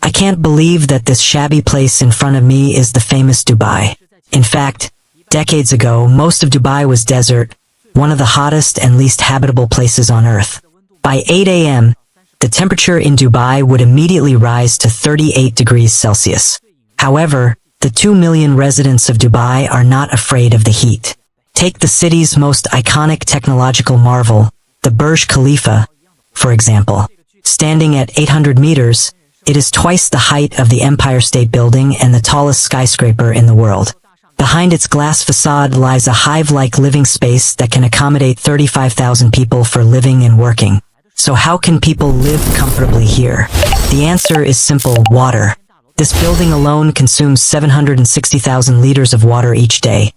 I can't believe that this shabby place in front of me is the famous Dubai. In fact, decades ago, most of Dubai was desert, one of the hottest and least habitable places on Earth. By 8 a.m., the temperature in Dubai would immediately rise to 38 degrees Celsius. However, the 2 million residents of Dubai are not afraid of the heat. Take the city's most iconic technological marvel, the Burj Khalifa, for example. Standing at 800 meters, it is twice the height of the Empire State Building and the tallest skyscraper in the world. Behind its glass facade lies a hive-like living space that can accommodate 35,000 people for living and working. So how can people live comfortably here? The answer is simple: water. This building alone consumes 760,000 liters of water each day.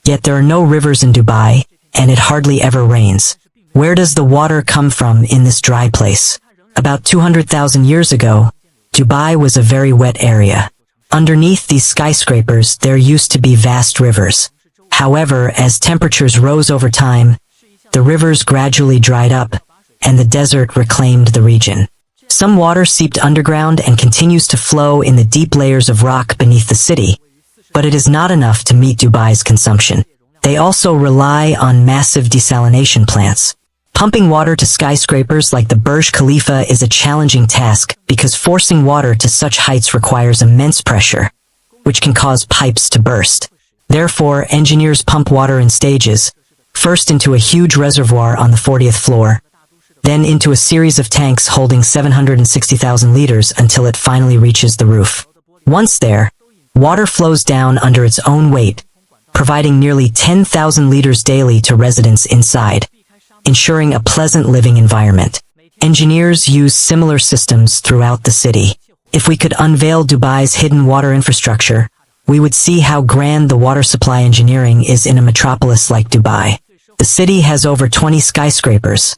Yet there are no rivers in Dubai, and it hardly ever rains. Where does the water come from in this dry place? About 200,000 years ago, Dubai was a very wet area. Underneath these skyscrapers, there used to be vast rivers. However, as temperatures rose over time, the rivers gradually dried up, and the desert reclaimed the region. Some water seeped underground and continues to flow in the deep layers of rock beneath the city, but it is not enough to meet Dubai's consumption. They also rely on massive desalination plants. Pumping water to skyscrapers like the Burj Khalifa is a challenging task because forcing water to such heights requires immense pressure, which can cause pipes to burst. Therefore, engineers pump water in stages, first into a huge reservoir on the 40th floor, then into a series of tanks holding 760,000 liters until it finally reaches the roof. Once there, water flows down under its own weight, providing nearly 10,000 liters daily to residents inside, ensuring a pleasant living environment. Engineers use similar systems throughout the city. If we could unveil Dubai's hidden water infrastructure, we would see how grand the water supply engineering is in a metropolis like Dubai. The city has over 20 skyscrapers,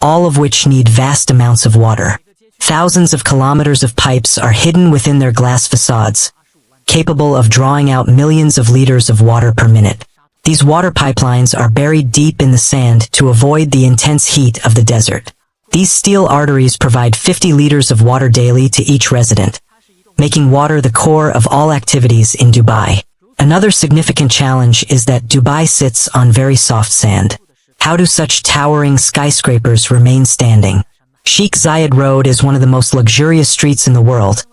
all of which need vast amounts of water. Thousands of kilometers of pipes are hidden within their glass facades, capable of drawing out millions of liters of water per minute. These water pipelines are buried deep in the sand to avoid the intense heat of the desert. These steel arteries provide 50 liters of water daily to each resident, making water the core of all activities in Dubai. Another significant challenge is that Dubai sits on very soft sand. How do such towering skyscrapers remain standing? Sheikh Zayed Road is one of the most luxurious streets in the world,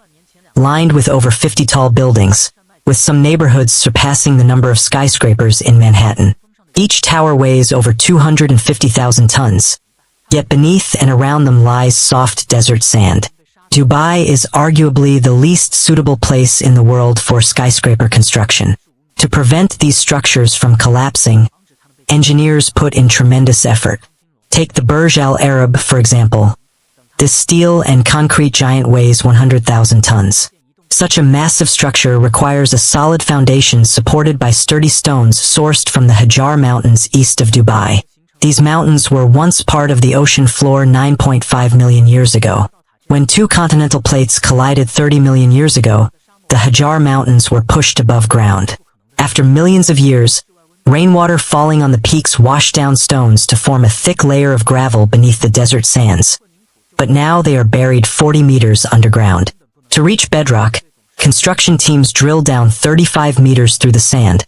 lined with over 50 tall buildings, with some neighborhoods surpassing the number of skyscrapers in Manhattan. Each tower weighs over 250,000 tons, yet beneath and around them lies soft desert sand. Dubai is arguably the least suitable place in the world for skyscraper construction. To prevent these structures from collapsing, engineers put in tremendous effort. Take the Burj Al Arab, for example. This steel and concrete giant weighs 100,000 tons. Such a massive structure requires a solid foundation supported by sturdy stones sourced from the Hajar Mountains east of Dubai. These mountains were once part of the ocean floor 9.5 million years ago. When two continental plates collided 30 million years ago, the Hajar Mountains were pushed above ground. After millions of years, rainwater falling on the peaks washed down stones to form a thick layer of gravel beneath the desert sands. But now they are buried 40 meters underground. To reach bedrock, construction teams drill down 35 meters through the sand,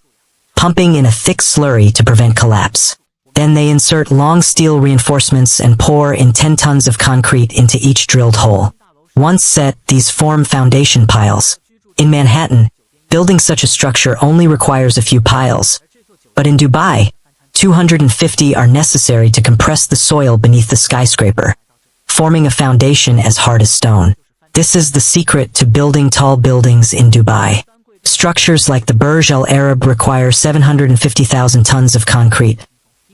pumping in a thick slurry to prevent collapse. Then they insert long steel reinforcements and pour in 10 tons of concrete into each drilled hole. Once set, these form foundation piles. In Manhattan, building such a structure only requires a few piles. But in Dubai, 250 are necessary to compress the soil beneath the skyscraper, forming a foundation as hard as stone. This is the secret to building tall buildings in Dubai. Structures like the Burj Al Arab require 750,000 tons of concrete,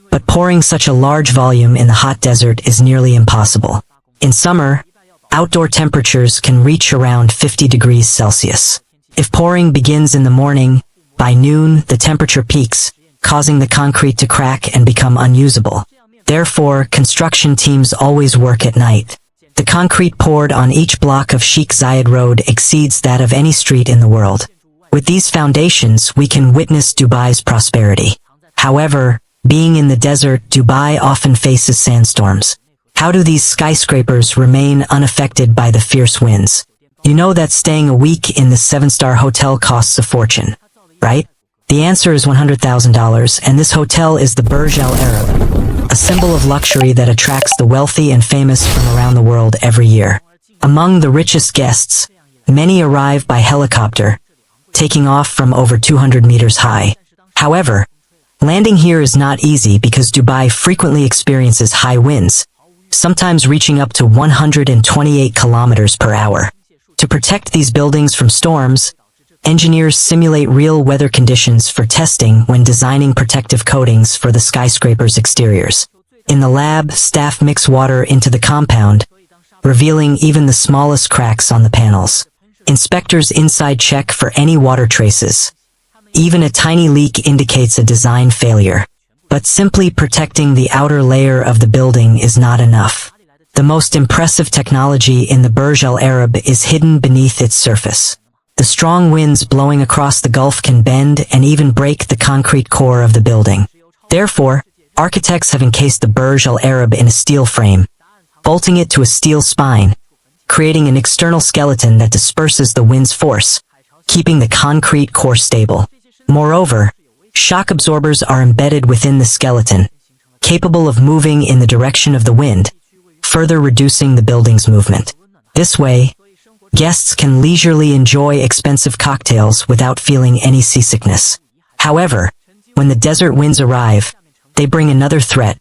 but pouring such a large volume in the hot desert is nearly impossible. In summer, outdoor temperatures can reach around 50 degrees Celsius. If pouring begins in the morning, by noon the temperature peaks, causing the concrete to crack and become unusable. Therefore, construction teams always work at night. The concrete poured on each block of Sheikh Zayed Road exceeds that of any street in the world. With these foundations, we can witness Dubai's prosperity. However, being in the desert, Dubai often faces sandstorms. How do these skyscrapers remain unaffected by the fierce winds? You know that staying a week in this 7-star hotel costs a fortune, right? The answer is $100,000, and this hotel is the Burj Al Arab, a symbol of luxury that attracts the wealthy and famous from around the world every year. Among the richest guests, many arrive by helicopter, taking off from over 200 meters high. However, landing here is not easy because Dubai frequently experiences high winds, sometimes reaching up to 128 kilometers per hour. To protect these buildings from storms, engineers simulate real weather conditions for testing when designing protective coatings for the skyscraper's exteriors. In the lab, staff mix water into the compound, revealing even the smallest cracks on the panels. Inspectors inside check for any water traces. Even a tiny leak indicates a design failure. But simply protecting the outer layer of the building is not enough. The most impressive technology in the Burj Al Arab is hidden beneath its surface. The strong winds blowing across the Gulf can bend and even break the concrete core of the building. Therefore, architects have encased the Burj Al Arab in a steel frame, bolting it to a steel spine, creating an external skeleton that disperses the wind's force, keeping the concrete core stable. Moreover, shock absorbers are embedded within the skeleton, capable of moving in the direction of the wind, further reducing the building's movement. This way, guests can leisurely enjoy expensive cocktails without feeling any seasickness. However, when the desert winds arrive, they bring another threat: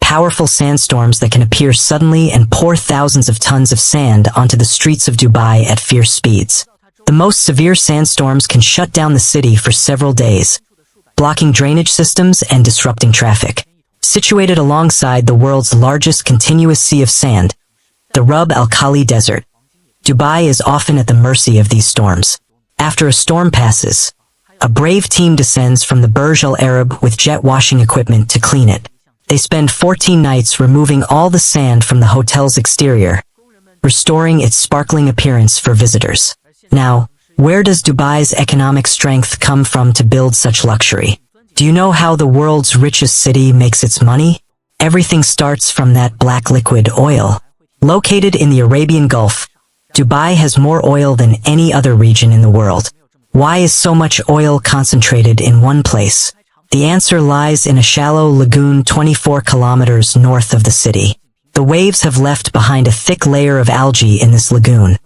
powerful sandstorms that can appear suddenly and pour thousands of tons of sand onto the streets of Dubai at fierce speeds. The most severe sandstorms can shut down the city for several days, blocking drainage systems and disrupting traffic. Situated alongside the world's largest continuous sea of sand, the Rub Al Khali Desert, Dubai is often at the mercy of these storms. After a storm passes, a brave team descends from the Burj Al Arab with jet washing equipment to clean it. They spend 14 nights removing all the sand from the hotel's exterior, restoring its sparkling appearance for visitors. Now, where does Dubai's economic strength come from to build such luxury? Do you know how the world's richest city makes its money? Everything starts from that black liquid oil. Located in the Arabian Gulf, Dubai has more oil than any other region in the world. Why is so much oil concentrated in one place? The answer lies in a shallow lagoon 24 kilometers north of the city. The waves have left behind a thick layer of algae in this lagoon,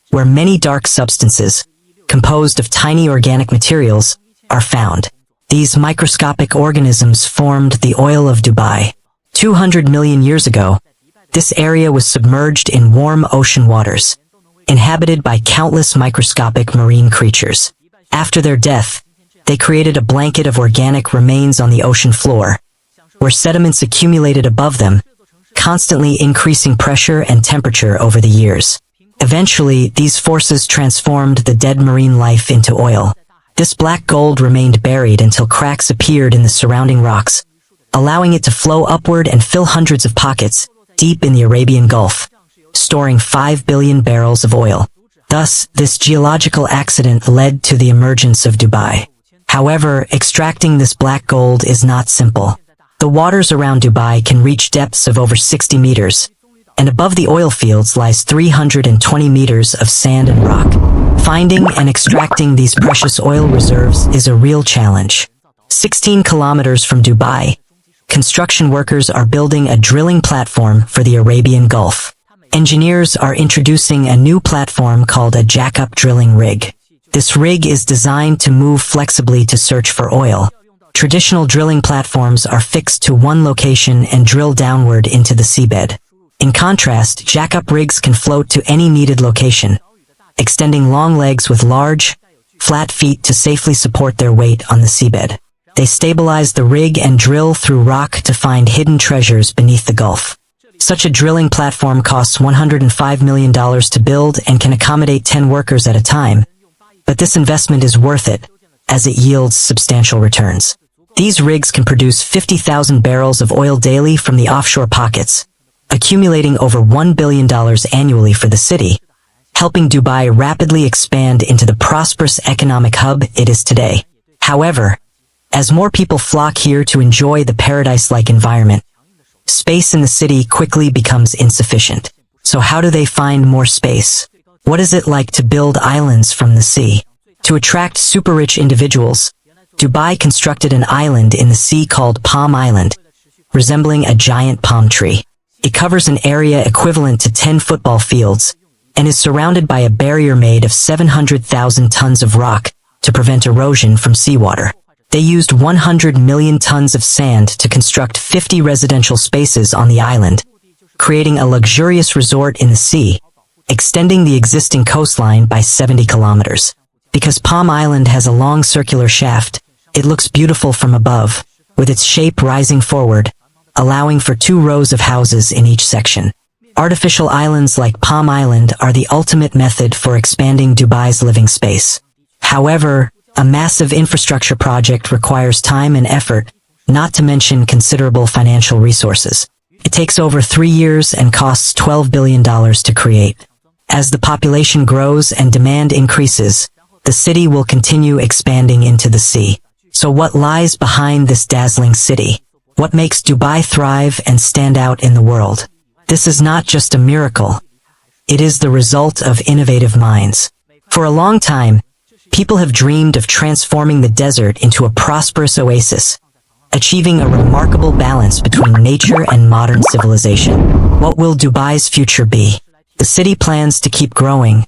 where many dark substances, composed of tiny organic materials, are found. These microscopic organisms formed the oil of Dubai. 200 million years ago, this area was submerged in warm ocean waters, inhabited by countless microscopic marine creatures. After their death, they created a blanket of organic remains on the ocean floor, where sediments accumulated above them, constantly increasing pressure and temperature over the years. Eventually, these forces transformed the dead marine life into oil. This black gold remained buried until cracks appeared in the surrounding rocks, allowing it to flow upward and fill hundreds of pockets deep in the Arabian Gulf, storing 5 billion barrels of oil. Thus, this geological accident led to the emergence of Dubai. However, extracting this black gold is not simple. The waters around Dubai can reach depths of over 60 meters, and above the oil fields lies 320 meters of sand and rock. Finding and extracting these precious oil reserves is a real challenge. 16 kilometers from Dubai, construction workers are building a drilling platform for the Arabian Gulf. Engineers are introducing a new platform called a jack-up drilling rig. This rig is designed to move flexibly to search for oil. Traditional drilling platforms are fixed to one location and drill downward into the seabed. In contrast, jack-up rigs can float to any needed location, extending long legs with large, flat feet to safely support their weight on the seabed. They stabilize the rig and drill through rock to find hidden treasures beneath the Gulf. Such a drilling platform costs $105 million to build and can accommodate 10 workers at a time. But this investment is worth it, as it yields substantial returns. These rigs can produce 50,000 barrels of oil daily from the offshore pockets, accumulating over $1 billion annually for the city, helping Dubai rapidly expand into the prosperous economic hub it is today. However, as more people flock here to enjoy the paradise-like environment, space in the city quickly becomes insufficient. So how do they find more space? What is it like to build islands from the sea? To attract super-rich individuals, Dubai constructed an island in the sea called Palm Island, resembling a giant palm tree. It covers an area equivalent to 10 football fields and is surrounded by a barrier made of 700,000 tons of rock to prevent erosion from seawater. They used 100 million tons of sand to construct 50 residential spaces on the island, creating a luxurious resort in the sea, extending the existing coastline by 70 kilometers. Because Palm Island has a long circular shaft, it looks beautiful from above, with its shape rising forward, allowing for 2 rows of houses in each section. Artificial islands like Palm Island are the ultimate method for expanding Dubai's living space. However, a massive infrastructure project requires time and effort, not to mention considerable financial resources. It takes over 3 years and costs $12 billion to create. As the population grows and demand increases, the city will continue expanding into the sea. So what lies behind this dazzling city? What makes Dubai thrive and stand out in the world? This is not just a miracle. It is the result of innovative minds. For a long time, people have dreamed of transforming the desert into a prosperous oasis, achieving a remarkable balance between nature and modern civilization. What will Dubai's future be? The city plans to keep growing,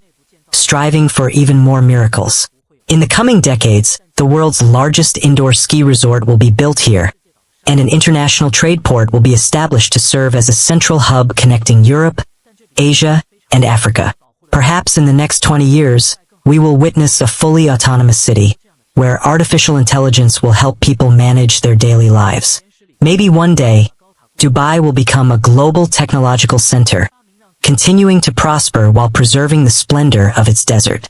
striving for even more miracles. In the coming decades, the world's largest indoor ski resort will be built here, and an international trade port will be established to serve as a central hub connecting Europe, Asia, and Africa. Perhaps in the next 20 years, we will witness a fully autonomous city, where artificial intelligence will help people manage their daily lives. Maybe one day, Dubai will become a global technological center, continuing to prosper while preserving the splendor of its desert.